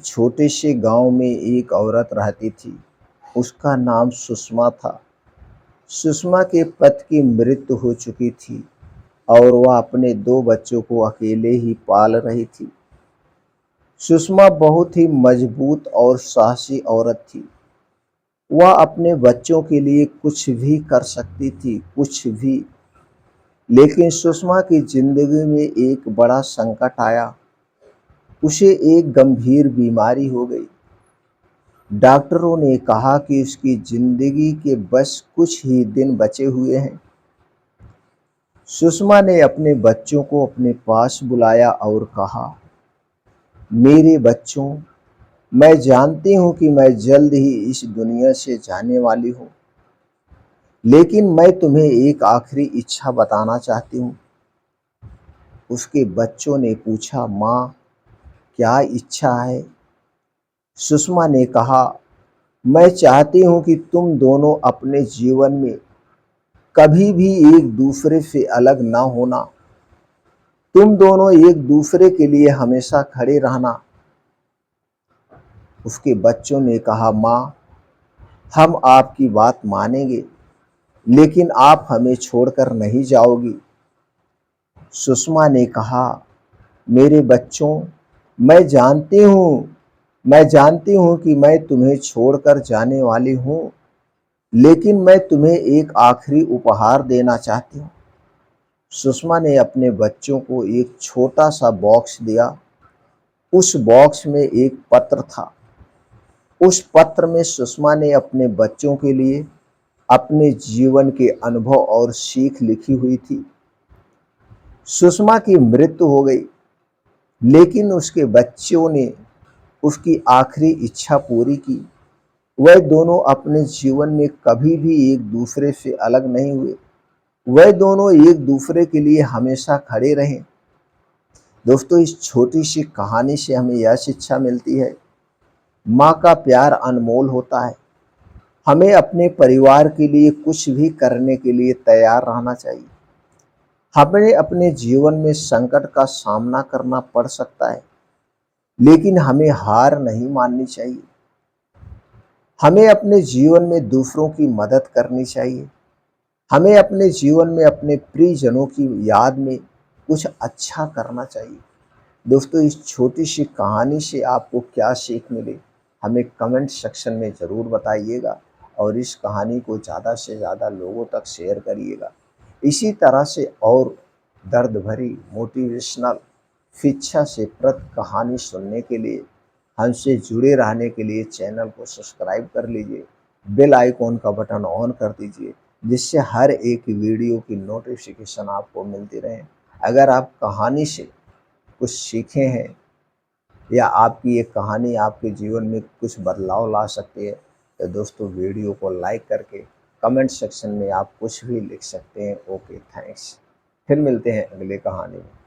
छोटे से गांव में एक औरत रहती थी। उसका नाम सुषमा था। सुषमा के पति की मृत्यु हो चुकी थी और वह अपने दो बच्चों को अकेले ही पाल रही थी। सुषमा बहुत ही मजबूत और साहसी औरत थी। वह अपने बच्चों के लिए कुछ भी कर सकती थी, कुछ भी। लेकिन सुषमा की जिंदगी में एक बड़ा संकट आया। उसे एक गंभीर बीमारी हो गई। डॉक्टरों ने कहा कि उसकी जिंदगी के बस कुछ ही दिन बचे हुए हैं। सुषमा ने अपने बच्चों को अपने पास बुलाया और कहा, मेरे बच्चों, मैं जानती हूं कि मैं जल्द ही इस दुनिया से जाने वाली हूं, लेकिन मैं तुम्हें एक आखिरी इच्छा बताना चाहती हूं। उसके बच्चों ने पूछा, माँ, क्या इच्छा है? सुषमा ने कहा, मैं चाहती हूं कि तुम दोनों अपने जीवन में कभी भी एक दूसरे से अलग ना होना। तुम दोनों एक दूसरे के लिए हमेशा खड़े रहना। उसके बच्चों ने कहा, माँ, हम आपकी बात मानेंगे, लेकिन आप हमें छोड़कर नहीं जाओगी। सुषमा ने कहा, मेरे बच्चों, मैं जानती हूँ कि मैं तुम्हें छोड़कर जाने वाली हूँ, लेकिन मैं तुम्हें एक आखिरी उपहार देना चाहती हूँ। सुषमा ने अपने बच्चों को एक छोटा सा बॉक्स दिया। उस बॉक्स में एक पत्र था। उस पत्र में सुषमा ने अपने बच्चों के लिए अपने जीवन के अनुभव और सीख लिखी हुई थी। सुषमा की मृत्यु हो गई, लेकिन उसके बच्चों ने उसकी आखिरी इच्छा पूरी की। वह दोनों अपने जीवन में कभी भी एक दूसरे से अलग नहीं हुए। वह दोनों एक दूसरे के लिए हमेशा खड़े रहे। दोस्तों, इस छोटी सी कहानी से हमें यह शिक्षा मिलती है, माँ का प्यार अनमोल होता है। हमें अपने परिवार के लिए कुछ भी करने के लिए तैयार रहना चाहिए। हमें अपने जीवन में संकट का सामना करना पड़ सकता है, लेकिन हमें हार नहीं माननी चाहिए। हमें अपने जीवन में दूसरों की मदद करनी चाहिए। हमें अपने जीवन में अपने प्रियजनों की याद में कुछ अच्छा करना चाहिए। दोस्तों, इस छोटी सी कहानी से आपको क्या सीख मिली, हमें कमेंट सेक्शन में ज़रूर बताइएगा और इस कहानी को ज़्यादा से ज़्यादा लोगों तक शेयर करिएगा। इसी तरह से और दर्द भरी मोटिवेशनल शिक्षा से प्रत कहानी सुनने के लिए, हमसे जुड़े रहने के लिए चैनल को सब्सक्राइब कर लीजिए, बेल आइकॉन का बटन ऑन कर दीजिए, जिससे हर एक वीडियो की नोटिफिकेशन आपको मिलती रहे। अगर आप कहानी से कुछ सीखे हैं या आपकी ये कहानी आपके जीवन में कुछ बदलाव ला सकती है, तो दोस्तों वीडियो को लाइक करके कमेंट सेक्शन में आप कुछ भी लिख सकते हैं। Okay, thanks. फिर मिलते हैं अगले कहानी में।